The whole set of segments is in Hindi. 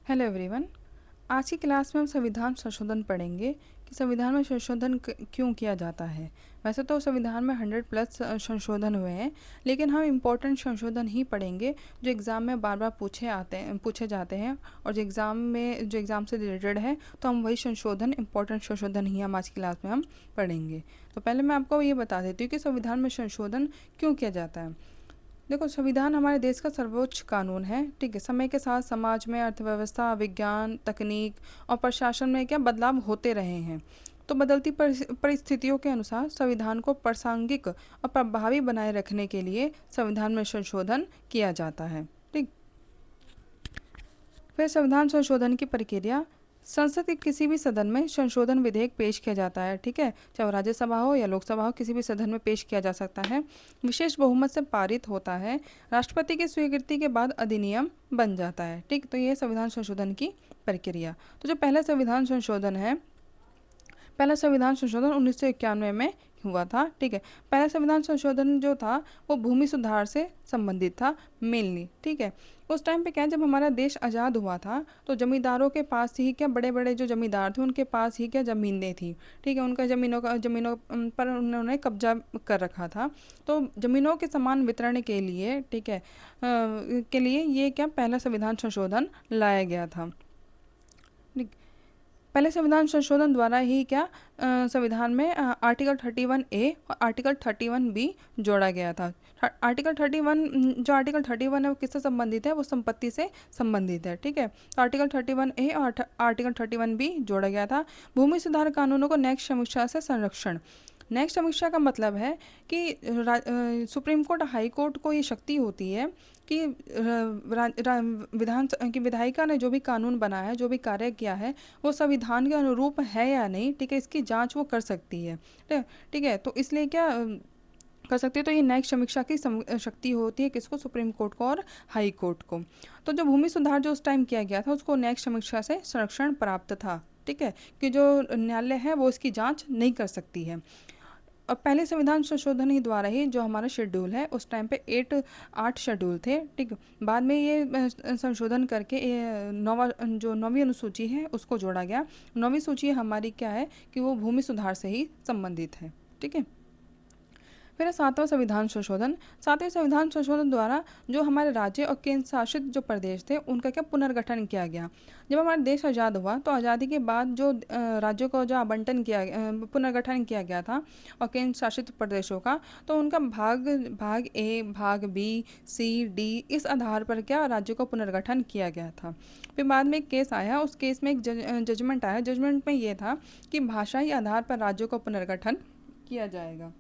Hello everyone. आज की क्लास में हम संविधान संशोधन पढ़ेंगे कि संविधान में संशोधन क्यों किया जाता है। वैसे तो संविधान में 100+ संशोधन हुए हैं, लेकिन हम इम्पोर्टेंट संशोधन ही पढ़ेंगे जो एग्ज़ाम में बार बार पूछे जाते हैं और जो एग्ज़ाम से रिलेटेड है, तो हम वही संशोधन, इम्पोर्टेंट संशोधन ही हम आज की क्लास में हम पढ़ेंगे। तो पहले मैं आपको ये बता देती हूँ कि संविधान में संशोधन क्यों किया जाता है। देखो, संविधान हमारे देश का सर्वोच्च कानून है। ठीक है, समय के साथ समाज में अर्थव्यवस्था, विज्ञान, तकनीक और प्रशासन में क्या बदलाव होते रहे हैं। तो बदलती परिस्थितियों के अनुसार संविधान को प्रासंगिक और प्रभावी बनाए रखने के लिए संविधान में संशोधन किया जाता है। ठीक। फिर संविधान संशोधन की प्रक्रिया। संसद के किसी भी सदन में संशोधन विधेयक पेश किया जाता है। ठीक है, चाहे वो राज्यसभा हो या लोकसभा हो, किसी भी सदन में पेश किया जा सकता है। विशेष बहुमत से पारित होता है। राष्ट्रपति की स्वीकृति के बाद अधिनियम बन जाता है। ठीक, तो ये संविधान संशोधन की प्रक्रिया। तो जो पहला संविधान संशोधन 1991 में हुआ था। ठीक है, पहला संविधान संशोधन जो था वो भूमि सुधार से संबंधित था मेनली। ठीक है, उस टाइम पे क्या है, जब हमारा देश आज़ाद हुआ था तो जमींदारों के पास ही क्या, बड़े बड़े जो जमींदार थे उनके पास ही क्या ज़मीनें थी। ठीक है, उनका ज़मीनों पर उन्होंने कब्जा कर रखा था। तो ज़मीनों के समान वितरण के लिए, ठीक है, के लिए ये क्या पहला संविधान संशोधन लाया गया था। पहले संविधान संशोधन द्वारा ही क्या संविधान में आर्टिकल 31A और आर्टिकल 31B जोड़ा गया था। आर्टिकल 31 है वो किससे संबंधित है, वो संपत्ति से संबंधित है। ठीक है, तो आर्टिकल 31A और आर्टिकल 31B जोड़ा गया था। भूमि सुधार कानूनों को न्यायिक समीक्षा से संरक्षण। न्यायिक समीक्षा का मतलब है कि सुप्रीम कोर्ट, हाई कोर्ट को ये शक्ति होती है कि विधायिका ने जो भी कानून बनाया है, जो भी कार्य किया है, वो संविधान के अनुरूप है या नहीं। ठीक है, इसकी जांच वो कर सकती है। ठीक है, तो इसलिए क्या कर सकती है, तो ये न्यायिक समीक्षा की शक्ति होती है किसको, सुप्रीम कोर्ट को और हाई कोर्ट को। तो जो भूमि सुधार जो उस टाइम किया गया था उसको न्यायिक समीक्षा से संरक्षण प्राप्त था। ठीक है, कि जो न्यायालय है वो इसकी जांच नहीं कर सकती है। और पहले संविधान संशोधन ही द्वारा ही जो हमारा शेड्यूल है, उस टाइम पे 8 शेड्यूल थे। ठीक, बाद में ये संशोधन करके जो 9वीं अनुसूची है उसको जोड़ा गया। 9वीं सूची हमारी क्या है कि वो भूमि सुधार से ही संबंधित है। ठीक है, फिर है 7वां संविधान संशोधन। 7वें संविधान संशोधन द्वारा जो हमारे राज्य और केंद्र शासित जो प्रदेश थे उनका क्या पुनर्गठन किया गया। जब हमारा देश आज़ाद हुआ तो आज़ादी के बाद जो राज्यों को जो आवंटन पुनर्गठन किया गया था और केंद्र शासित प्रदेशों का, तो उनका भाग ए, भाग बी, सी, डी इस आधार पर क्या राज्यों का पुनर्गठन किया गया था। फिर बाद में एक केस आया, उस केस में एक जजमेंट आया। जजमेंट में ये था कि भाषाई आधार पर राज्यों का पुनर्गठन किया जाएगा।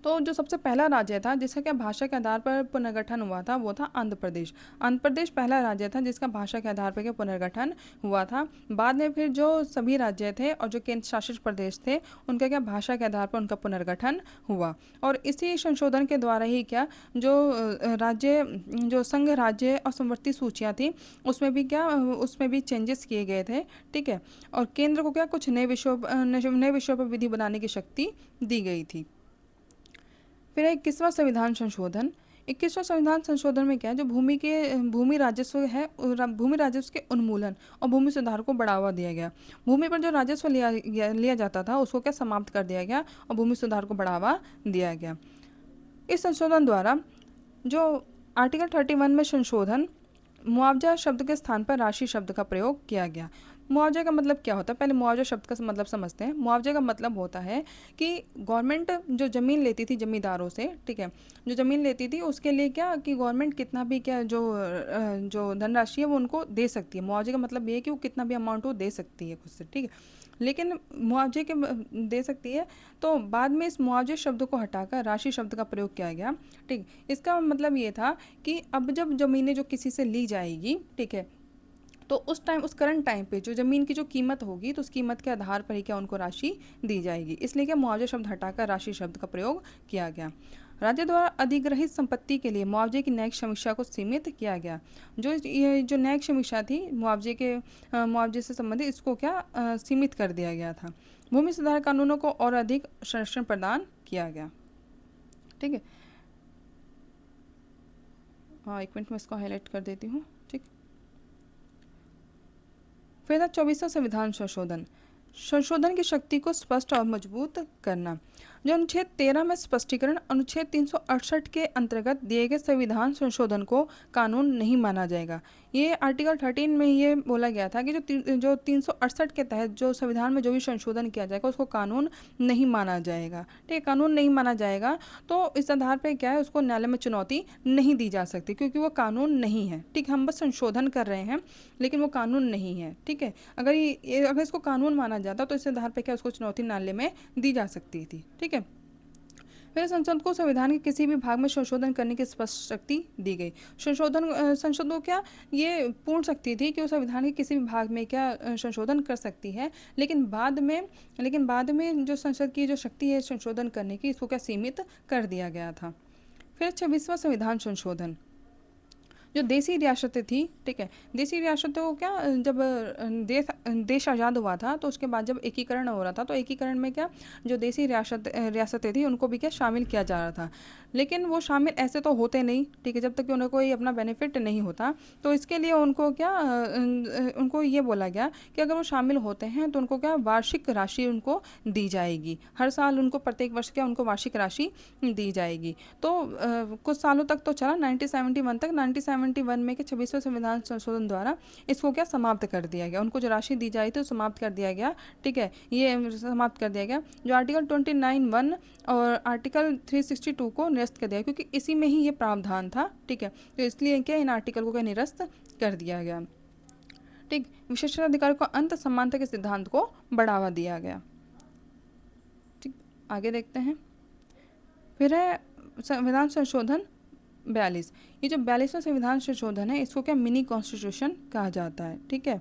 तो जो सबसे पहला राज्य था जिसका क्या भाषा के आधार पर पुनर्गठन हुआ था वो था आंध्र प्रदेश। आंध्र प्रदेश पहला राज्य था जिसका भाषा के आधार पर क्या पुनर्गठन हुआ था। बाद में फिर जो सभी राज्य थे और जो केंद्र शासित प्रदेश थे उनका क्या भाषा के आधार पर उनका पुनर्गठन हुआ। और इसी संशोधन के द्वारा ही क्या जो जो संघ राज्य और समवर्ती सूचियाँ थी उसमें भी चेंजेस किए गए थे। ठीक है, और केंद्र को क्या कुछ नए विषयों पर विधि बनाने की शक्ति दी गई थी। फिर 21वां संविधान संशोधन। 21वां संविधान संशोधन में क्या है, जो भूमि राजस्व है, भूमि राजस्व के उन्मूलन और भूमि सुधार को बढ़ावा दिया गया। भूमि पर जो राजस्व लिया जाता था उसको क्या समाप्त कर दिया गया और भूमि सुधार को बढ़ावा दिया गया। इस संशोधन द्वारा जो आर्टिकल 31 में संशोधन, मुआवजा शब्द के स्थान पर राशि शब्द का प्रयोग किया गया। मुआवजे का मतलब क्या होता है, पहले मुआवजा शब्द का मतलब समझते हैं। मुआवजे का मतलब होता है कि गवर्नमेंट जो ज़मीन लेती थी जमींदारों से, ठीक है, जो ज़मीन लेती थी उसके लिए क्या कि गवर्नमेंट कितना भी क्या जो धनराशि है वो उनको दे सकती है। मुआवजे का मतलब ये है कि वो कितना भी अमाउंट वो दे सकती है खुद से। ठीक है, लेकिन मुआवजे के दे सकती है, तो बाद में इस मुआवजे शब्द को हटाकर राशि शब्द का प्रयोग किया गया। ठीक, इसका मतलब ये था कि अब जब ज़मीनें जो किसी से ली जाएगी, ठीक है, तो उस करंट टाइम पे जो ज़मीन की जो कीमत होगी तो उस कीमत के आधार पर ही क्या उनको राशि दी जाएगी। इसलिए क्या मुआवजा शब्द हटाकर राशि शब्द का प्रयोग किया गया। राज्य द्वारा अधिग्रहित संपत्ति के लिए मुआवजे की न्यायिक समीक्षा को सीमित किया गया। ये जो न्यायिक समीक्षा थी मुआवजे से संबंधित, इसको क्या सीमित कर दिया गया था। भूमि सुधार कानूनों को और अधिक संरक्षण प्रदान किया गया। ठीक है, हाँ, एक मिनट में इसको हाईलाइट कर देती हूँ। ठीक, फिर था 24वां संविधान संशोधन। संशोधन की शक्ति को स्पष्ट और मजबूत करना। जो अनुच्छेद 13 में स्पष्टीकरण, अनुच्छेद 368 के अंतर्गत दिए गए संविधान संशोधन को कानून नहीं माना जाएगा। ये आर्टिकल 13 में ये बोला गया था कि जो 368 के तहत जो संविधान में जो भी संशोधन किया जाएगा उसको कानून नहीं माना जाएगा। ठीक है, कानून नहीं माना जाएगा तो इस आधार पर क्या है, उसको न्यायालय में चुनौती नहीं दी जा सकती, क्योंकि वो कानून नहीं है। ठीक, हम बस संशोधन कर रहे हैं लेकिन वो कानून नहीं है। ठीक है, अगर इसको कानून माना जाता तो इस आधार पर क्या उसको चुनौती न्यायालय में दी जा सकती थी। ठीक है, फिर संसद को संविधान के किसी भी भाग में संशोधन करने की स्पष्ट शक्ति दी गई। संसद को क्या ये पूर्ण शक्ति थी कि वो संविधान के किसी भी भाग में क्या संशोधन कर सकती है, लेकिन बाद में जो संसद की जो शक्ति है संशोधन करने की, इसको क्या सीमित कर दिया गया था। फिर 26वां संविधान संशोधन। जो देसी रियासतें थी, ठीक है, देसी रियासतों को क्या जब देश आज़ाद हुआ था तो उसके बाद जब एकीकरण हो रहा था तो एकीकरण में क्या जो देसी रियासतें थी उनको भी क्या शामिल किया जा रहा था, लेकिन वो शामिल ऐसे तो होते नहीं। ठीक है, जब तक कि उन्हें कोई अपना बेनिफिट नहीं होता तो इसके लिए उनको क्या उनको ये बोला गया कि अगर वो शामिल होते हैं तो उनको क्या वार्षिक राशि उनको दी जाएगी, हर साल उनको प्रत्येक वर्ष क्या उनको वार्षिक राशि दी जाएगी। तो कुछ सालों तक तो चला, 1971 तक। 1971 में के 26वें संविधान संशोधन द्वारा इसको क्या समाप्त कर दिया गया, उनको जो राशि दी जाए थी तो समाप्त कर दिया गया। ठीक है, ये समाप्त कर दिया गया। जो आर्टिकल 29(1) और आर्टिकल 362 को निरस्त कर दिया, क्योंकि इसी में ही ये प्रावधान था। ठीक है, तो इसलिए क्या इन आर्टिकल को क्या निरस्त कर दिया गया। ठीक, विशेषाधिकार को अंत, समानता के सिद्धांत को बढ़ावा दिया गया। ठीक, आगे देखते हैं। फिर है संविधान संशोधन 42। ये जो 42वां संविधान संशोधन है इसको क्या मिनी कॉन्स्टिट्यूशन कहा जाता है। ठीक है,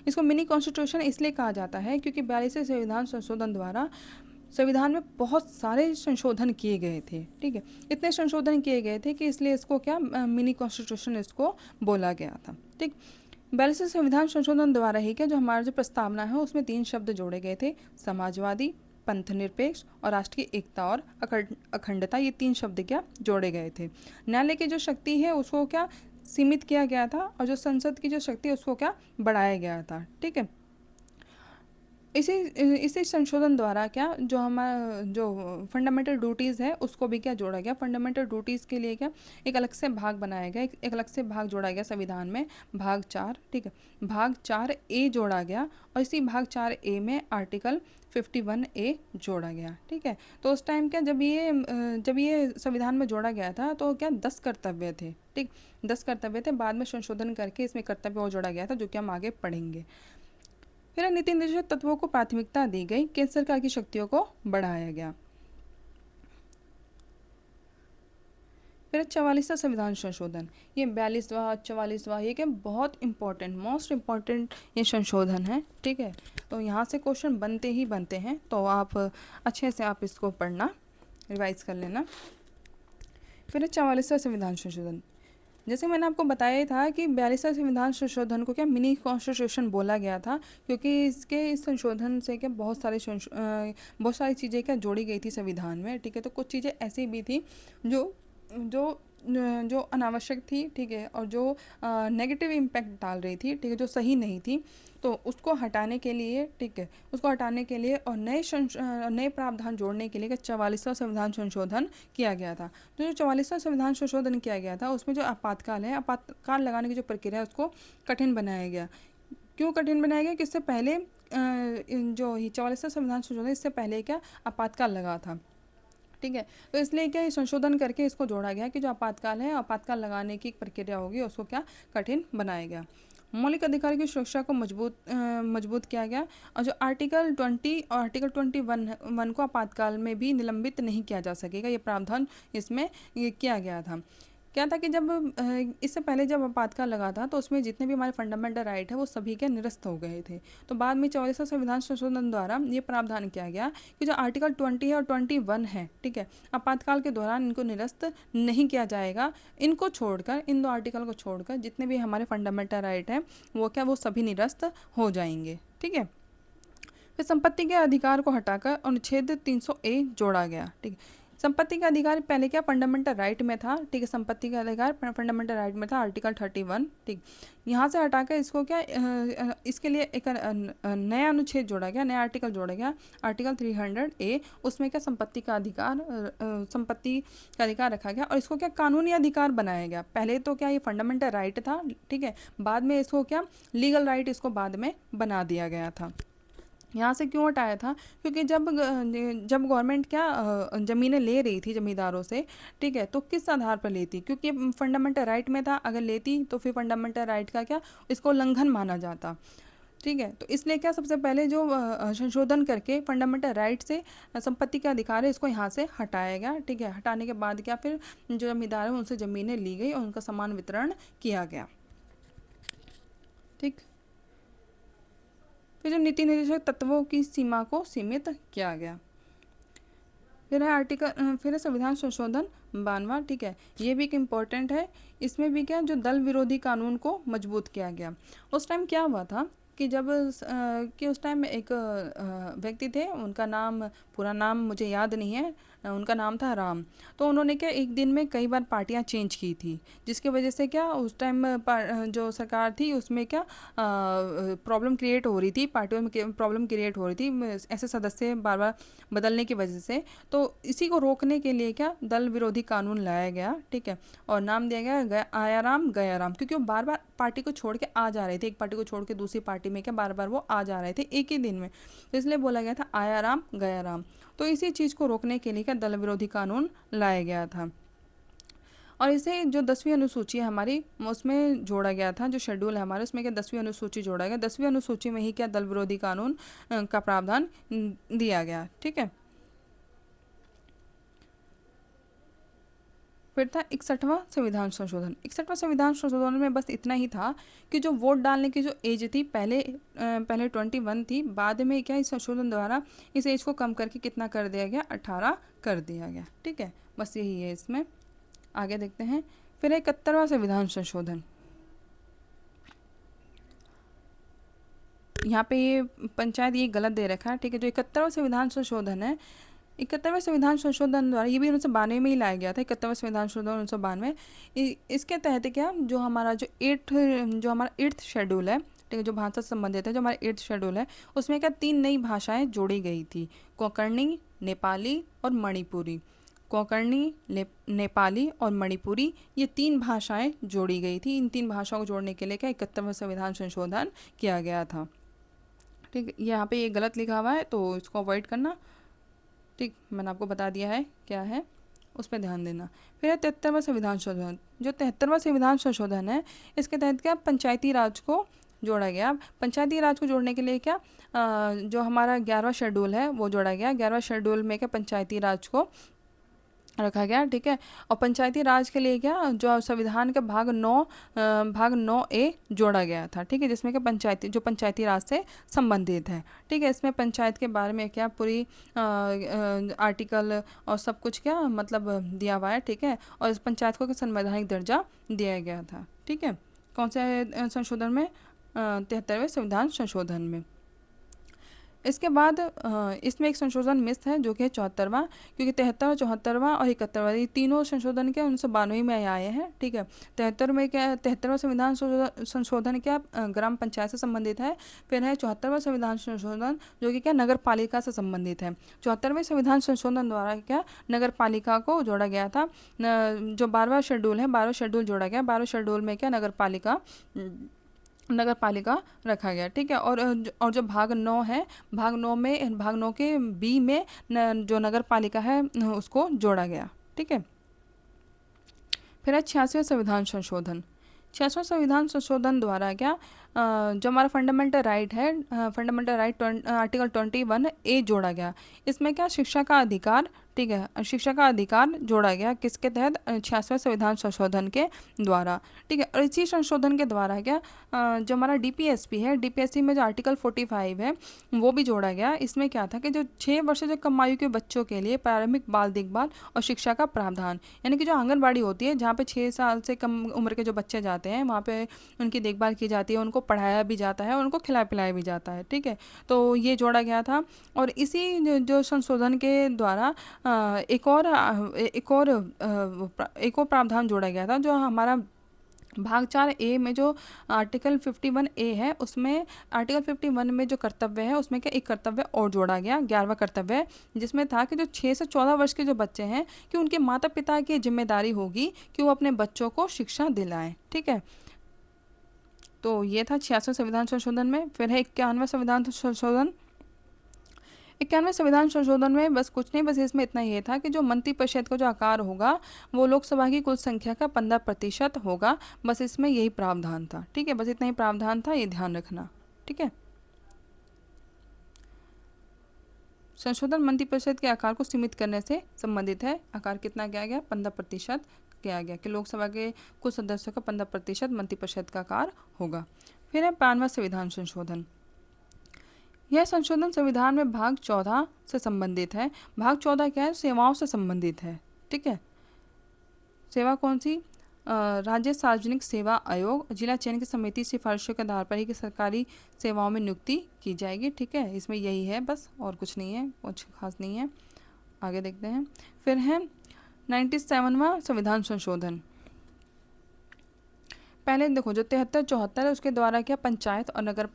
इसको मिनी कॉन्स्टिट्यूशन इसलिए कहा जाता है क्योंकि 42वें संविधान संशोधन द्वारा संविधान में बहुत सारे संशोधन किए गए थे। ठीक है, इतने संशोधन किए गए थे कि इसलिए इसको क्या मिनी कॉन्स्टिट्यूशन इसको बोला गया था। ठीक, 42वें संविधान संशोधन द्वारा ही क्या जो हमारा जो प्रस्तावना है उसमें 3 शब्द जोड़े गए थे, समाजवादी, पंथ निरपेक्ष और राष्ट्रीय एकता और अखंडता। ये 3 शब्द क्या जोड़े गए थे। न्यायालय की जो शक्ति है उसको क्या सीमित किया गया था और जो संसद की जो शक्ति है उसको क्या बढ़ाया गया था। ठीक है, इसी संशोधन द्वारा क्या जो हमारा जो फंडामेंटल ड्यूटीज़ है उसको भी क्या जोड़ा गया। फंडामेंटल ड्यूटीज़ के लिए क्या एक अलग से भाग बनाया गया, एक अलग से भाग जोड़ा गया संविधान में, भाग 4। ठीक है, भाग 4A जोड़ा गया और इसी भाग 4A में आर्टिकल 51A जोड़ा गया। ठीक है, तो उस टाइम क्या जब ये संविधान में जोड़ा गया था तो क्या 10 कर्तव्य थे। ठीक, 10 कर्तव्य थे, बाद में संशोधन करके इसमें कर्तव्य और जोड़ा गया था जो कि हम आगे पढ़ेंगे। फिर नीति निर्देशक तत्वों को प्राथमिकता दी गई, केंद्र सरकार की शक्तियों को बढ़ाया गया। फिर 44वां संविधान संशोधन। ये 42वां 44वां ये क्या बहुत इंपॉर्टेंट, मोस्ट इम्पॉर्टेंट ये संशोधन है। ठीक है, तो यहाँ से क्वेश्चन बनते ही बनते हैं, तो आप अच्छे से आप इसको पढ़ना, रिवाइज कर लेना। फिर 44वां संविधान संशोधन। जैसे मैंने आपको बताया था कि 42वां संविधान संशोधन को क्या मिनी कॉन्स्टिट्यूशन बोला गया था, क्योंकि इस संशोधन से क्या बहुत सारी चीज़ें क्या जोड़ी गई थी संविधान में। ठीक है, तो कुछ चीज़ें ऐसी भी थी जो जो जो अनावश्यक थी। ठीक है, और जो नेगेटिव इम्पैक्ट डाल रही थी। ठीक है, जो सही नहीं थी, तो उसको हटाने के लिए, ठीक है, उसको हटाने के लिए और नए प्रावधान जोड़ने के लिए 44वां संविधान संशोधन किया गया था। तो जो 44वां संविधान संशोधन किया गया था उसमें जो आपातकाल है, आपातकाल लगाने की जो प्रक्रिया है उसको कठिन बनाया गया। क्यों कठिन बनाया गया कि इससे पहले जो 44वां संविधान संशोधन इससे पहले क्या आपातकाल लगा था। ठीक है, तो इसलिए क्या संशोधन करके इसको जोड़ा गया कि जो आपातकाल है, आपातकाल लगाने की प्रक्रिया होगी उसको क्या कठिन बनाया गया। मौलिक अधिकार की सुरक्षा को मजबूत किया गया और जो आर्टिकल 20 और आर्टिकल 21 को आपातकाल में भी निलंबित नहीं किया जा सकेगा, ये प्रावधान इसमें ये किया गया था। क्या था कि जब इससे पहले जब आपातकाल लगा था तो उसमें जितने भी हमारे फंडामेंटल राइट है वो सभी के निरस्त हो गए थे। तो बाद में 44वां संविधान संशोधन द्वारा ये प्रावधान किया गया कि जो आर्टिकल 20 है और 21 है, ठीक है, आपातकाल के दौरान इनको निरस्त नहीं किया जाएगा। इनको छोड़कर, इन 2 आर्टिकल को छोड़कर जितने भी हमारे फंडामेंटल राइट हैं वो सभी निरस्त हो जाएंगे। ठीक है, फिर संपत्ति के अधिकार को हटाकर अनुच्छेद 300A जोड़ा गया। ठीक है, संपत्ति का अधिकार पहले क्या फंडामेंटल राइट में था, ठीक है, संपत्ति का अधिकार फंडामेंटल राइट में था, आर्टिकल 31, ठीक। यहाँ से हटाकर इसको क्या इसके लिए एक नया अनुच्छेद जोड़ा गया, नया आर्टिकल जोड़ा गया, आर्टिकल 300A। उसमें क्या संपत्ति का अधिकार संपत्ति का अधिकार रखा गया और इसको क्या कानूनी अधिकार बनाया गया। पहले तो क्या ये फंडामेंटल राइट था, ठीक है, बाद में इसको क्या लीगल राइट इसको बाद में बना दिया गया था। यहाँ से क्यों हटाया था, क्योंकि जब गवर्नमेंट क्या ज़मीनें ले रही थी जमींदारों से, ठीक है, तो किस आधार पर लेती, क्योंकि फंडामेंटल राइट में था, अगर लेती तो फिर फंडामेंटल राइट का क्या इसको उल्लंघन माना जाता, ठीक है। तो इसलिए क्या सबसे पहले जो संशोधन करके फंडामेंटल राइट से संपत्ति का अधिकार है इसको यहाँ से हटाया गया, ठीक है। हटाने के बाद क्या फिर जो जमींदार हैं उनसे ज़मीनें ली गई और उनका समान वितरण किया गया, ठीक। फिर जो नीति निर्देशक तत्वों की सीमा को सीमित किया गया। फिर है संविधान संशोधन 92, ठीक है, ये भी एक इम्पॉर्टेंट है। इसमें भी क्या जो दल विरोधी कानून को मजबूत किया गया। उस टाइम क्या हुआ था कि कि उस टाइम एक व्यक्ति थे, उनका नाम पूरा नाम मुझे याद नहीं है, उनका नाम था राम। तो उन्होंने क्या एक दिन में कई बार पार्टियां चेंज की थी, जिसकी वजह से क्या उस टाइम जो सरकार थी उसमें क्या प्रॉब्लम क्रिएट हो रही थी, पार्टियों में प्रॉब्लम क्रिएट हो रही थी ऐसे सदस्य बार बार बदलने की वजह से। तो इसी को रोकने के लिए क्या दल विरोधी कानून लाया गया, ठीक है, और नाम दिया गया आया राम गया राम, क्योंकि वो बार बार पार्टी को छोड़ के आ जा रहे थे, एक पार्टी को छोड़ के दूसरी पार्टी में क्या बार बार वो आ जा रहे थे एक ही दिन में, तो इसलिए बोला गया था आया राम गया राम। तो इसी चीज़ को रोकने के लिए क्या दल विरोधी कानून लाया गया था। और इसे जो 10वीं अनुसूची है हमारी उसमें जोड़ा गया था, जो शेड्यूल है हमारे उसमें क्या 10वीं अनुसूची जोड़ा गया, 10वीं अनुसूची में ही क्या दल विरोधी कानून का प्रावधान दिया गया, ठीक है। फिर था 61वां संविधान संशोधन। 61वां संविधान संशोधन में बस इतना ही था कि जो वोट डालने की जो एज थी पहले 21 थी, बाद में क्या इस संशोधन द्वारा इस एज को कम करके कितना कर दिया गया, 18 कर दिया गया, ठीक है। बस यही है इसमें। आगे देखते हैं। फिर 71वां संविधान संशोधन। यहाँ पे ये पंचायत ये गलत दे रखा है, ठीक है। जो 71वां संविधान संशोधन है, 71वें संविधान संशोधन द्वारा ये भी 1992 में ही लाया गया था। 71वां संविधान संशोधन 1992। इसके तहत क्या जो हमारा जो हमारा 8th शेड्यूल है, ठीक है, जो भाषा से संबंधित है, जो हमारा 8th शेड्यूल है, उसमें क्या 3 नई भाषाएं जोड़ी गई थी, कोंकणी, नेपाली और मणिपुरी। कोंकणी, नेपाली और मणिपुरी, ये 3 भाषाएं जोड़ी गई थी। इन 3 भाषाओं को जोड़ने के लिए क्या 71वां संविधान संशोधन किया गया था, ठीक। यहाँ पे ये गलत लिखा हुआ है तो इसको अवॉइड करना, ठीक। मैंने आपको बता दिया है क्या है, उस पर ध्यान देना। फिर है 73वां संविधान संशोधन। जो 73वां संविधान संशोधन है, इसके तहत क्या पंचायती राज को जोड़ा गया। पंचायती राज को जोड़ने के लिए क्या जो हमारा 11वां शेड्यूल है वो जोड़ा गया। 11वां शेड्यूल में क्या पंचायती राज को रखा गया, ठीक है। और पंचायती राज के लिए क्या जो संविधान का भाग 9A जोड़ा गया था, ठीक है, जिसमें क्या पंचायती राज से संबंधित है, ठीक है। इसमें पंचायत के बारे में क्या पूरी आर्टिकल और सब कुछ क्या मतलब दिया हुआ है, ठीक है। और इस पंचायत को संवैधानिक दर्जा दिया गया था, ठीक है। कौन से संशोधन में, 73वें संविधान संशोधन में। इसके बाद इसमें एक संशोधन मिस है जो कि है 74वां, क्योंकि 73वां, 74वां और 71वां ये तीनों संशोधन क्या 1992 में आए हैं, ठीक है। 73 में क्या 73वां संविधान संशोधन क्या ग्राम पंचायत से संबंधित है। फिर है 74वां संविधान संशोधन जो कि क्या नगर पालिका से संबंधित है। 74वें संविधान संशोधन द्वारा क्या नगर पालिका को जोड़ा गया था। जो 12वां शेड्यूल है, 12वां शेड्यूल जोड़ा गया। 12वें शेड्यूल में क्या नगर पालिका रखा गया, ठीक है। और जो भाग 9 है, भाग 9 के बी में जो नगर पालिका है उसको जोड़ा गया, ठीक है। फिर है 86वां संविधान संशोधन। 86वां संविधान संशोधन द्वारा क्या जो हमारा फंडामेंटल राइट है, फंडामेंटल राइट आर्टिकल 21A जोड़ा गया। इसमें क्या शिक्षा का अधिकार, ठीक है, शिक्षा का अधिकार जोड़ा गया किसके तहत 86वें संविधान संशोधन के द्वारा, ठीक है। और इसी संशोधन के द्वारा क्या जो हमारा DPSP है, DPSP में जो आर्टिकल 45 है वो भी जोड़ा गया। इसमें क्या था कि जो 6 वर्ष से कम आयु के बच्चों के लिए प्रारंभिक बाल देखभाल और शिक्षा का प्रावधान, यानी कि जो आंगनबाड़ी होती है जहाँ पे 6 साल से कम उम्र के जो बच्चे जाते हैं वहाँ पे उनकी देखभाल की जाती है, उनको पढ़ाया भी जाता है, उनको खिलाया पिलाया भी जाता है, ठीक है। तो ये जोड़ा गया था। और इसी जो संशोधन के द्वारा एक और प्रावधान जोड़ा गया था, जो हमारा भाग 4 ए में जो आर्टिकल 51 ए है, उसमें आर्टिकल 51 में जो कर्तव्य है उसमें क्या एक कर्तव्य और जोड़ा गया, 11वां कर्तव्य है, जिसमें था कि जो 6 से 14 वर्ष के जो बच्चे हैं कि उनके माता पिता की जिम्मेदारी होगी कि वो अपने बच्चों को शिक्षा दिलाएं। ठीक है, तो ये था 66 संविधान संशोधन में। फिर है 91वां संविधान संशोधन। 91वें संविधान संशोधन में बस कुछ नहीं, बस इसमें इतना ही था कि जो मंत्रिपरिषद का जो आकार होगा वो लोकसभा की कुल संख्या का 15% होगा। बस इसमें यही प्रावधान था। ठीक है, बस इतना ही प्रावधान था, ये ध्यान रखना। ठीक है, संशोधन मंत्रिपरिषद के आकार को सीमित करने से संबंधित है। आकार कितना किया गया? 15% किया गया कि लोकसभा के कुल सदस्यों का 15% मंत्रिपरिषद का आकार होगा। फिर है 92वां संविधान संशोधन। यह संशोधन संविधान में भाग 14 से संबंधित है। भाग 14 क्या है? सेवाओं से संबंधित है। ठीक है, सेवा कौन सी? राज्य सार्वजनिक सेवा आयोग जिला चयन की समिति सिफारिशों के आधार पर ही कि सरकारी सेवाओं में नियुक्ति की जाएगी। ठीक है, इसमें यही है बस, और कुछ नहीं है, कुछ खास नहीं है। आगे देखते हैं। फिर है 97वां संविधान संशोधन। पहले देखो जो 73-74 है उसके द्वारा क्या पंचायत और नगर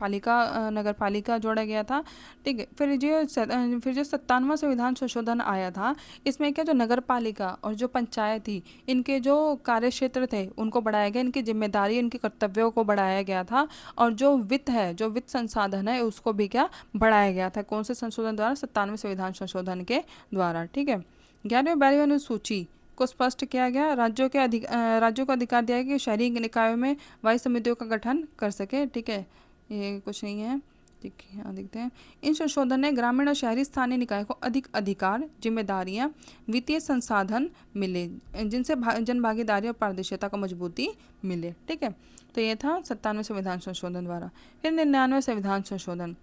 पालिका जोड़ा गया था। ठीक है, फिर जो 97वां संविधान संशोधन आया था, इसमें क्या जो नगर पालिका और जो पंचायत थी, इनके जो कार्य क्षेत्र थे उनको बढ़ाया गया, इनकी जिम्मेदारी इनके कर्तव्यों को बढ़ाया गया था, और जो वित्त है, जो वित्त संसाधन है, उसको भी क्या बढ़ाया गया था। कौन से संशोधन द्वारा? 97वें संविधान संशोधन के द्वारा। ठीक है, 11वीं अनुसूची को स्पष्ट किया गया। राज्यों को अधिकार दिया गया कि शहरी निकायों में वायु समितियों का गठन कर सके। ठीक है, ये कुछ नहीं है। ठीक है, यहाँ देखते हैं। इन संशोधन ने ग्रामीण और शहरी स्थानीय निकाय को अधिक अधिकार, जिम्मेदारियां, वित्तीय संसाधन मिले, जिनसे जन भागीदारी और पारदर्शिता को मजबूती मिले। ठीक है, तो ये था 97वें संविधान संशोधन द्वारा। फिर 99वें संविधान संशोधन।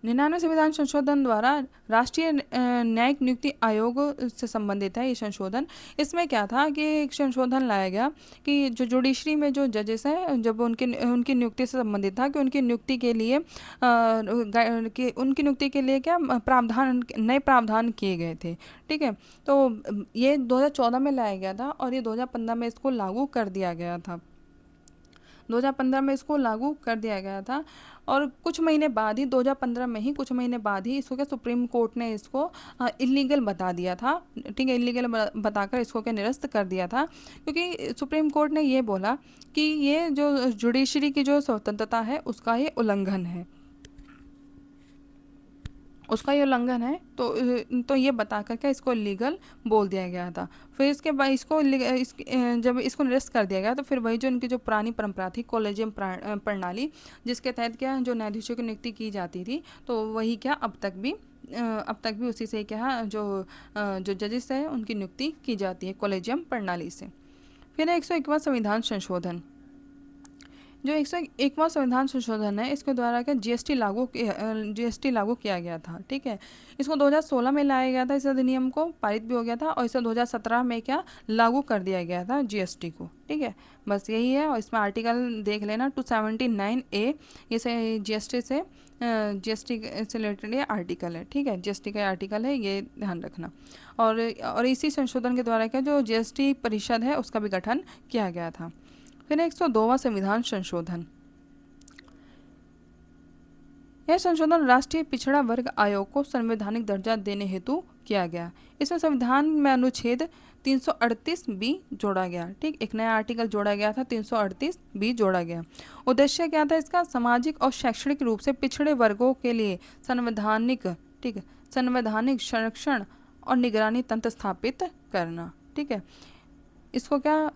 99वें संविधान संशोधन द्वारा राष्ट्रीय न्यायिक नियुक्ति आयोग से संबंधित है ये संशोधन। इसमें क्या था कि एक संशोधन लाया गया कि जो जुडिशरी में जो जजेस हैं, जब उनकी नियुक्ति से संबंधित था कि उनकी नियुक्ति के लिए क्या नए प्रावधान किए गए थे। ठीक है, तो ये 2014 में लाया गया था और ये 2015 में इसको लागू कर दिया गया था। 2015 में इसको लागू कर दिया गया था, और कुछ महीने बाद ही 2015 में ही कुछ महीने बाद ही इसको क्या सुप्रीम कोर्ट ने इसको इलीगल बता दिया था। ठीक है, इलीगल बताकर इसको क्या निरस्त कर दिया था, क्योंकि सुप्रीम कोर्ट ने ये बोला कि ये जो जुडिशरी की जो स्वतंत्रता है उसका ये उल्लंघन है, तो ये बताकर क्या इसको लीगल बोल दिया गया था। फिर इसके बाद जब इसको निरस्त कर दिया गया तो फिर वही जो उनकी जो पुरानी परंपरा थी, कॉलेजियम प्रणाली, जिसके तहत क्या जो न्यायाधीशों की नियुक्ति की जाती थी, तो वही क्या अब तक भी उसी से क्या जो जजेस है उनकी नियुक्ति की जाती है कॉलेजियम प्रणाली से। फिर 101वां संविधान संशोधन। जो 101वां संविधान संशोधन है, इसके द्वारा क्या जीएसटी लागू किया गया था। ठीक है, इसको 2016 में लाया गया था, इस अधिनियम को पारित भी हो गया था, और इसे 2017 में क्या लागू कर दिया गया था जीएसटी को। ठीक है, बस यही है, और इसमें आर्टिकल देख लेना 279A, ये जीएसटी से रिलेटेड ये आर्टिकल है। ठीक है, जीएसटी का आर्टिकल है, ये ध्यान रखना। और इसी संशोधन के द्वारा क्या जो जीएसटी परिषद है उसका भी गठन किया गया था। फिर 102वां संविधान संशोधन। यह संशोधन राष्ट्रीय पिछड़ा वर्ग आयोग को संवैधानिक दर्जा देने हेतु किया गया। इसमें संविधान में अनुच्छेद 338B जोड़ा गया। ठीक, एक नया आर्टिकल जोड़ा गया था, 338B जोड़ा गया। उद्देश्य क्या था इसका? सामाजिक और शैक्षणिक रूप से पिछड़े वर्गों के लिए संवैधानिक संरक्षण और निगरानी तंत्र स्थापित करना। ठीक है, इसको क्या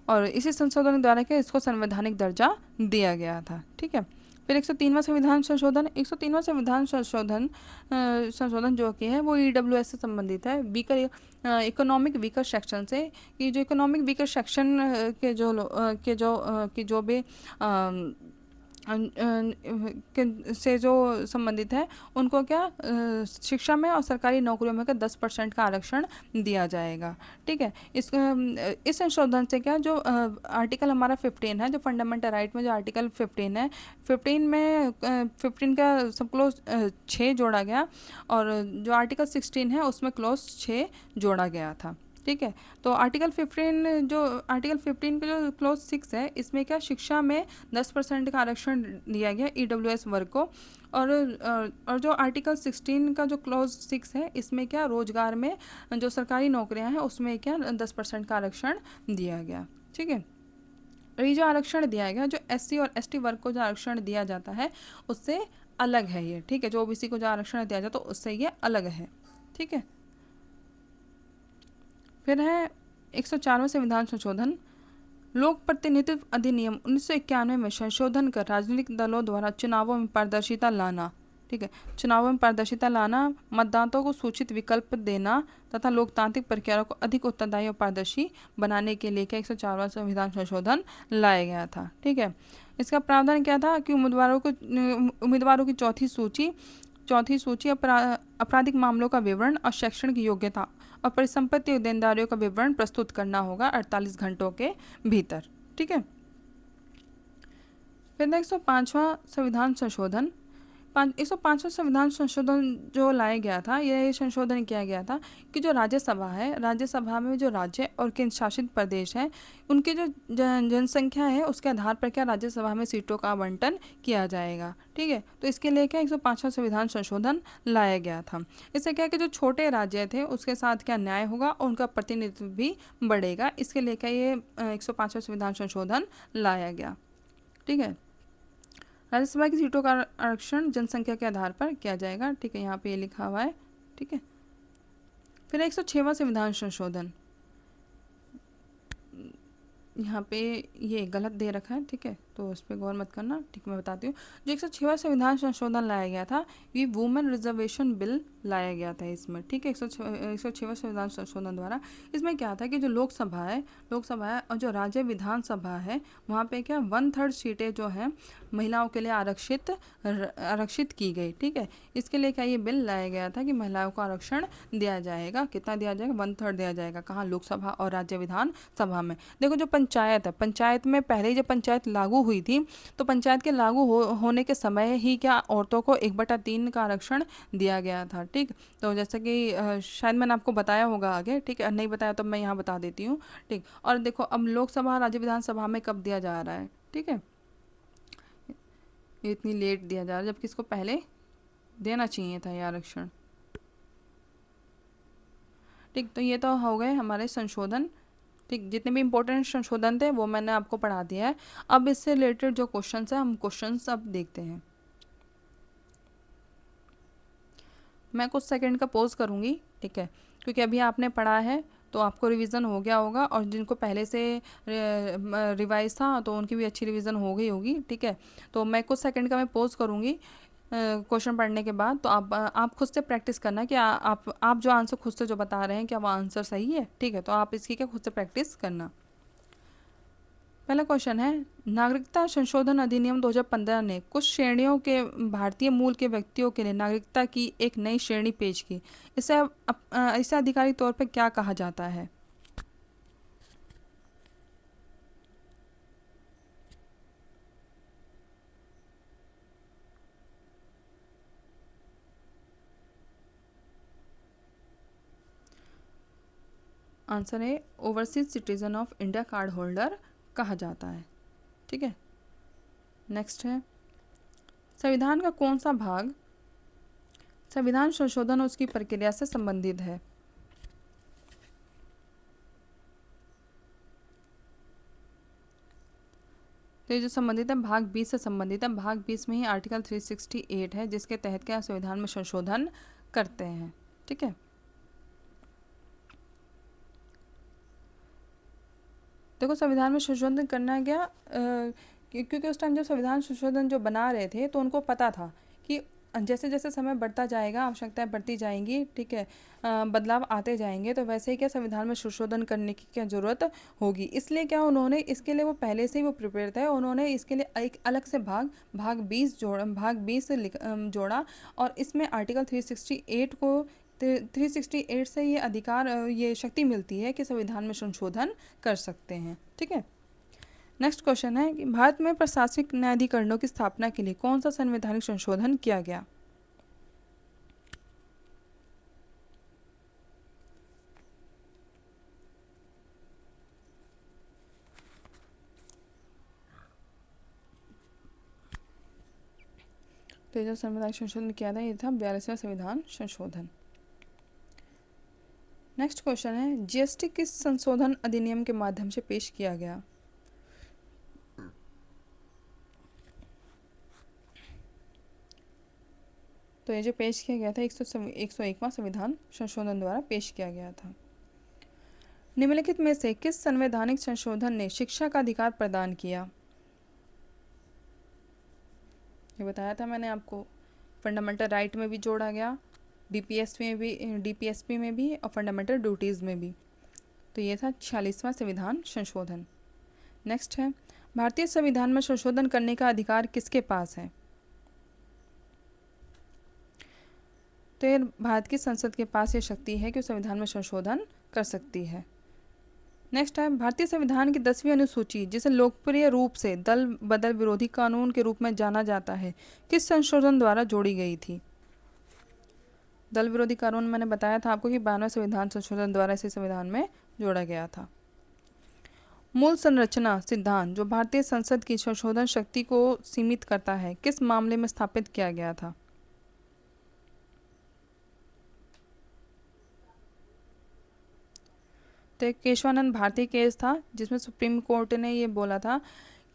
और इसी संशोधन द्वारा क्या इसको संवैधानिक दर्जा दिया गया था। ठीक है, फिर 103वां संविधान संशोधन। 103वां संविधान संशोधन जो कि है वो ईडब्ल्यूएस से संबंधित है, इकोनॉमिक वीकर सेक्शन से, कि जो इकोनॉमिक वीकर सेक्शन के जो भी से जो संबंधित है उनको क्या शिक्षा में और सरकारी नौकरियों में क्या 10% का आरक्षण दिया जाएगा। ठीक है, इस संशोधन से क्या जो आर्टिकल हमारा 15 है, जो फंडामेंटल राइट में जो आर्टिकल 15 है, 15 में 15 का सब क्लोज 6 जोड़ा गया, और जो आर्टिकल 16 है उसमें क्लोज 6 जोड़ा गया था। ठीक है, तो आर्टिकल 15 का जो क्लोज 6 है, इसमें क्या शिक्षा में 10% का आरक्षण दिया गया ईडब्ल्यूएस वर्ग को, और जो आर्टिकल 16 का जो क्लोज 6 है, इसमें क्या रोजगार में जो सरकारी नौकरियां हैं उसमें क्या 10% का आरक्षण दिया गया। ठीक है, और ये जो आरक्षण दिया गया, जो एससी और एसटी वर्ग को जो आरक्षण दिया जाता है उससे अलग है ये। ठीक है, जो ओबीसी को जो आरक्षण दिया जाता है उससे ये अलग है। ठीक है, फिर है 104वां संविधान संशोधन। लोक प्रतिनिधित्व अधिनियम 1991 में संशोधन कर राजनीतिक दलों द्वारा चुनावों में पारदर्शिता लाना। ठीक है, चुनावों में पारदर्शिता लाना, मतदाताओं को सूचित विकल्प देना तथा लोकतांत्रिक प्रक्रिया को अधिक उत्तरदायी और पारदर्शी बनाने के लिए क्या 104वां संविधान संशोधन लाया गया था। ठीक है, इसका प्रावधान क्या था कि उम्मीदवारों की चौथी सूची आपराधिक मामलों का विवरण और शैक्षणिक योग्यता और परिसंपत्ति और देनदारियों का विवरण प्रस्तुत करना होगा 48 घंटों के भीतर। ठीक है, फिर 105वां संविधान संशोधन। 105वां संविधान संशोधन जो लाया गया था, यह संशोधन किया गया था कि जो राज्यसभा है, राज्यसभा में जो राज्य और केंद्र शासित प्रदेश हैं उनकी जो जनसंख्या है उसके आधार पर क्या राज्यसभा में सीटों का आवंटन किया जाएगा। ठीक है, तो इसके लिए क्या 105वां संविधान संशोधन लाया गया था। इससे क्या है कि जो छोटे राज्य थे उसके साथ क्या न्याय होगा और उनका प्रतिनिधित्व भी बढ़ेगा। इसके लिए क्या ये 105वां संविधान संशोधन लाया गया। ठीक है, राज्यसभा की सीटों का आरक्षण जनसंख्या के आधार पर किया जाएगा। ठीक है, यहाँ पे ये लिखा हुआ है। ठीक है, फिर 106वां संविधान संशोधन। यहाँ पे ये गलत दे रखा है। ठीक है, तो उस पर गौर मत करना। ठीक, मैं बताती हूँ। जो 106वां संविधान संशोधन लाया गया था, ये वुमेन रिजर्वेशन बिल लाया गया था इसमें। ठीक है, 106वां संविधान संशोधन द्वारा इसमें क्या था कि जो लोकसभा है और जो राज्य विधानसभा है, वहाँ पे क्या 1/3 सीटें जो हैं महिलाओं के लिए आरक्षित की गई। ठीक है, इसके लिए क्या ये बिल लाया गया था कि महिलाओं को आरक्षण दिया जाएगा। कितना दिया जाएगा? 1/3 दिया जाएगा। कहाँ? लोकसभा और राज्य विधानसभा में। देखो, जो पंचायत है, पंचायत में पहले ही जब पंचायत लागू हुई थी, तो पंचायत के लागू होने के समय ही क्या औरतों को 1/3 का आरक्षण दिया गया था। ठीक, तो जैसे कि शायद मैंने आपको बताया होगा आगे। ठीक है, नहीं बताया तो मैं यहाँ बता देती हूँ। ठीक, और देखो अब लोकसभा राज्य विधानसभा में कब दिया जा रहा है। ठीक है, ये इतनी लेट दिया जा रहा है जबकि इसको पहले देना चाहिए था ये आरक्षण। ठीक, तो ये तो हो गए हमारे संशोधन। ठीक, जितने भी इंपॉर्टेंट संशोधन थे वो मैंने आपको पढ़ा दिया है। अब इससे रिलेटेड जो क्वेश्चंस है, हम क्वेश्चंस अब देखते हैं। मैं कुछ सेकंड का पॉज करूँगी। ठीक है, क्योंकि अभी आपने पढ़ा है तो आपको रिवीजन हो गया होगा, और जिनको पहले से रिवाइज था तो उनकी भी अच्छी रिवीजन हो गई होगी। ठीक है, तो मैं कुछ सेकंड का मैं पॉज करूँगी क्वेश्चन पढ़ने के बाद। तो आप खुद से प्रैक्टिस करना कि आप जो आंसर खुद से जो बता रहे हैं क्या वो आंसर सही है। ठीक है, तो आप इसकी क्या खुद से प्रैक्टिस करना। पहला क्वेश्चन है, नागरिकता संशोधन अधिनियम 2015 ने कुछ श्रेणियों के भारतीय मूल के व्यक्तियों के लिए नागरिकता की एक नई श्रेणी पेश की। इसे आधिकारिक तौर पर क्या कहा जाता है? आंसर है overseas citizen of India card holder कहा जाता है। ठीक है, नेक्स्ट है, संविधान का कौन सा भाग संविधान संशोधन और उसकी प्रक्रिया से संबंधित है? तो ये जो संबंधित है भाग 20 से संबंधित है। भाग 20 में ही आर्टिकल 368 है, जिसके तहत क्या संविधान में संशोधन करते हैं। ठीक है, देखो संविधान में संशोधन करना क्या, क्योंकि उस टाइम जब संविधान संशोधन जो बना रहे थे तो उनको पता था कि जैसे जैसे समय बढ़ता जाएगा, आवश्यकताएं बढ़ती जाएंगी, ठीक है, बदलाव आते जाएंगे, तो वैसे ही क्या संविधान में संशोधन करने की क्या ज़रूरत होगी। इसलिए क्या उन्होंने इसके लिए वो पहले से ही वो प्रिपेयर थे, उन्होंने इसके लिए एक अलग से भाग 20 जोड़ा। और इसमें आर्टिकल 368 को 368 से ये अधिकार, ये शक्ति मिलती है कि संविधान में संशोधन कर सकते हैं, ठीक है। नेक्स्ट क्वेश्चन है कि भारत में प्रशासनिक न्यायाधिकरणों की स्थापना के लिए कौन सा संवैधानिक संशोधन किया गया। तो ये जो संवैधानिक संशोधन किया था ये था 42वां संविधान संशोधन। नेक्स्ट क्वेश्चन है जीएसटी किस संशोधन अधिनियम के माध्यम से पेश किया गया। तो ये जो पेश किया गया था 101वां संविधान संशोधन द्वारा पेश किया गया था। निम्नलिखित में से किस संवैधानिक संशोधन ने शिक्षा का अधिकार प्रदान किया। ये बताया था मैंने आपको, फंडामेंटल राइट में भी जोड़ा गया, डीपीएसपी में भी और फंडामेंटल ड्यूटीज़ में भी। तो ये था 46वां संविधान संशोधन। नेक्स्ट है भारतीय संविधान में संशोधन करने का अधिकार किसके पास है। तो ये भारत की संसद के पास ये शक्ति है कि संविधान में संशोधन कर सकती है। नेक्स्ट है भारतीय संविधान की 10वीं अनुसूची, जिसे लोकप्रिय रूप से दल बदल विरोधी कानून के रूप में जाना जाता है, किस संशोधन द्वारा जोड़ी गई थी। दल विरोधी कानून मैंने बताया था आपको कि 92वें संविधान संशोधन द्वारा इसे संविधान में जोड़ा गया था। मूल संरचना सिद्धांत, जो भारतीय संसद की संशोधन शक्ति को सीमित करता है, किस मामले में स्थापित किया गया था। तो एक केशवानंद भारती केस था जिसमें सुप्रीम कोर्ट ने ये बोला था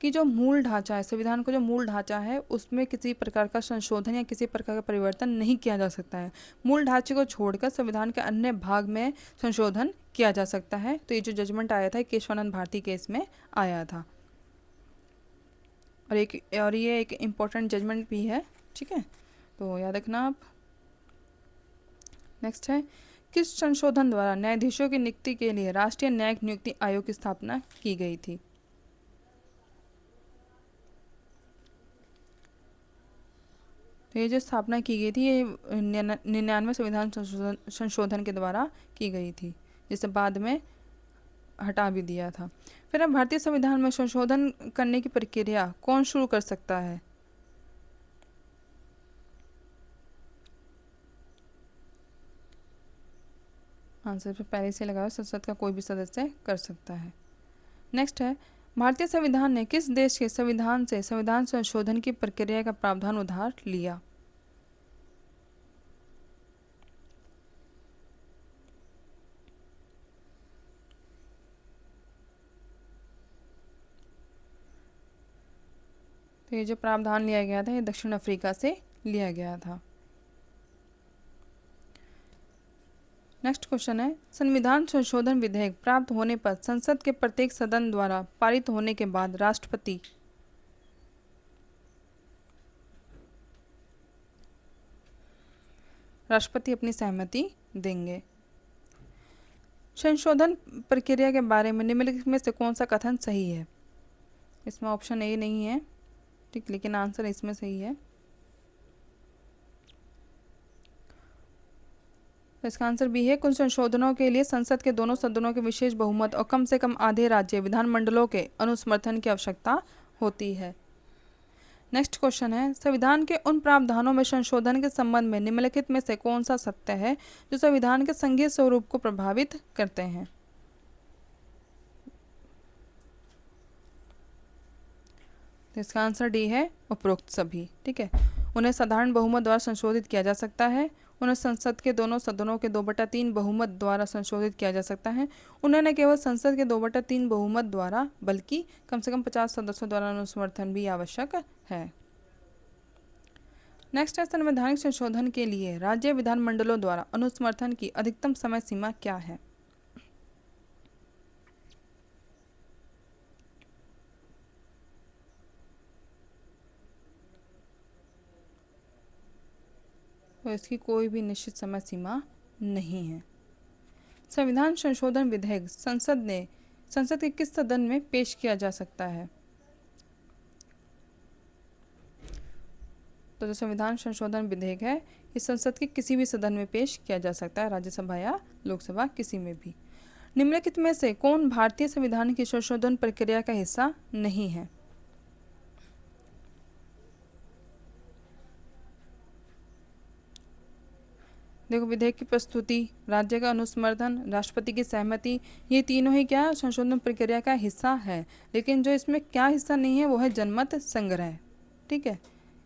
कि जो मूल ढांचा है, संविधान का जो मूल ढांचा है, उसमें किसी प्रकार का संशोधन या किसी प्रकार का परिवर्तन नहीं किया जा सकता है। मूल ढांचे को छोड़कर संविधान के अन्य भाग में संशोधन किया जा सकता है। तो ये जो जजमेंट आया था केशवानंद भारती केस में आया था, और ये एक इम्पोर्टेंट जजमेंट भी है, ठीक है, तो याद रखना आप। नेक्स्ट है किस संशोधन द्वारा न्यायाधीशों की नियुक्ति के लिए राष्ट्रीय न्यायिक नियुक्ति आयोग की स्थापना की गई थी। तो ये जो स्थापना की गई थी ये 99वें संविधान संशोधन के द्वारा की गई थी, जिसे बाद में हटा भी दिया था। फिर अब भारतीय संविधान में संशोधन करने की प्रक्रिया कौन शुरू कर सकता है। आंसर पे पहले से लगाओ, संसद का कोई भी सदस्य कर सकता है। नेक्स्ट है भारतीय संविधान ने किस देश के संविधान से संविधान संशोधन की प्रक्रिया का प्रावधान उधार लिया। तो ये जो प्रावधान लिया गया था ये दक्षिण अफ्रीका से लिया गया था। नेक्स्ट क्वेश्चन है संविधान संशोधन विधेयक प्राप्त होने पर संसद के प्रत्येक सदन द्वारा पारित होने के बाद राष्ट्रपति अपनी सहमति देंगे। संशोधन प्रक्रिया के बारे में निम्नलिखित में से कौन सा कथन सही है। इसमें ऑप्शन ए नहीं है, ठीक, लेकिन आंसर इसमें सही है। तो इसका आंसर बी है कुछ संशोधनों के लिए संसद के दोनों सदनों के विशेष बहुमत और कम से कम आधे राज्य विधानमंडलों के अनुसमर्थन की आवश्यकता होती है। नेक्स्ट क्वेश्चन है संविधान के उन प्रावधानों में संशोधन के संबंध में निम्नलिखित में से कौन सा सत्य है जो संविधान के संघीय स्वरूप को प्रभावित करते हैं। तो इसका आंसर डी है उपरोक्त सभी, ठीक है। उन्हें साधारण बहुमत द्वारा संशोधित किया जा सकता है, उन्हें संसद के दोनों सदनों के 2/3 बहुमत द्वारा संशोधित किया जा सकता है, उन्हें न केवल संसद के 2/3 बहुमत द्वारा बल्कि कम से कम 50 सदस्यों द्वारा अनुसमर्थन भी आवश्यक है। नेक्स्ट है संवैधानिक संशोधन के लिए राज्य विधानमंडलों द्वारा अनुसमर्थन की अधिकतम समय सीमा क्या है। तो इसकी कोई भी निश्चित समय सीमा नहीं है। संविधान संशोधन विधेयक संसद के किस सदन में पेश किया जा सकता है? तो जो संविधान संशोधन विधेयक है ये संसद के किसी भी सदन में पेश किया जा सकता है, राज्यसभा या लोकसभा किसी में भी। निम्नलिखित में से कौन भारतीय संविधान की संशोधन प्रक्रिया का हिस्सा नहीं है? देखो, विधेयक की प्रस्तुति, राज्य का अनुसमर्थन, राष्ट्रपति की सहमति, ये तीनों ही क्या संशोधन प्रक्रिया का हिस्सा है। लेकिन जो इसमें क्या हिस्सा नहीं है वो है जनमत संग्रह। ठीक है,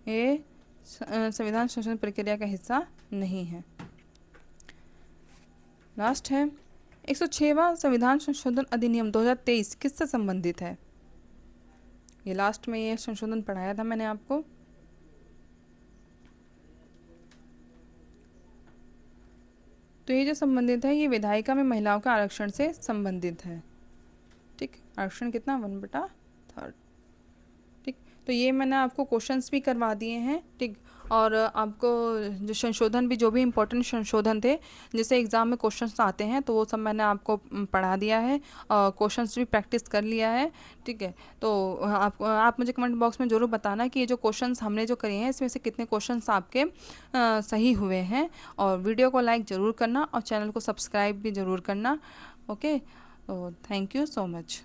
ये संविधान संशोधन प्रक्रिया का हिस्सा नहीं है। लास्ट है 106वां संविधान संशोधन अधिनियम 2023 किससे संबंधित है? ये लास्ट में ये संशोधन पढ़ाया था मैंने आपको। तो ये जो संबंधित है ये विधायिका में महिलाओं का आरक्षण से संबंधित है। ठीक, आरक्षण कितना 1/3। ठीक, तो ये मैंने आपको क्वेश्चंस भी करवा दिए हैं। ठीक, और आपको जो संशोधन भी, जो भी इम्पोर्टेंट संशोधन थे जैसे एग्ज़ाम में क्वेश्चंस आते हैं तो वो सब मैंने आपको पढ़ा दिया है और क्वेश्चंस भी प्रैक्टिस कर लिया है। ठीक है, तो आप मुझे कमेंट बॉक्स में ज़रूर बताना कि ये जो क्वेश्चंस हमने जो करे हैं इसमें से कितने क्वेश्चंस आपके सही हुए हैं। और वीडियो को लाइक ज़रूर करना और चैनल को सब्सक्राइब भी ज़रूर करना। ओके, तो थैंक यू सो मच।